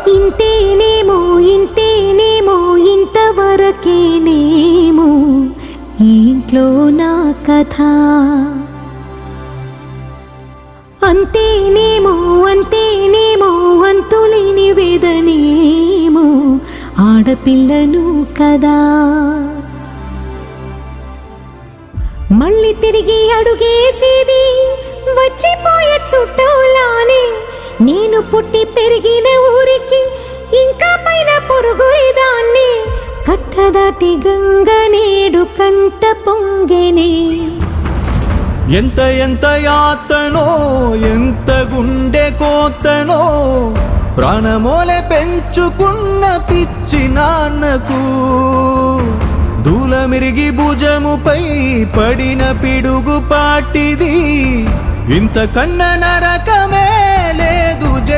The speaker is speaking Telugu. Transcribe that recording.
ఇంతేనేమో ఇంతేనేమో ఇంతవరకేనేమో ఇంట్లో నా కథ. అంతేనేమో అంతేనేమో అంతులేని వేదనేమో ఆడపిల్లను కదా. మళ్ళీ తిరిగి అడుగేసేది వచ్చిపోయే చుట్టూలానే. నేను పుట్టి పెరిగిన ఊరికి ఇంకా పైన పొరుగురిదాన్ని. కట్టదాటి గంగ నేడు కంట పొంగెనే. ఎంత ఎంత యాతనో ఎంత గుండె కోతనో ప్రాణమోలే పెంచుకున్న పిచ్చి నాన్నకు. దూలమిరిగి భుజముపై పడిన పిడుగు పాటిది ఇంత కన్న నరకమే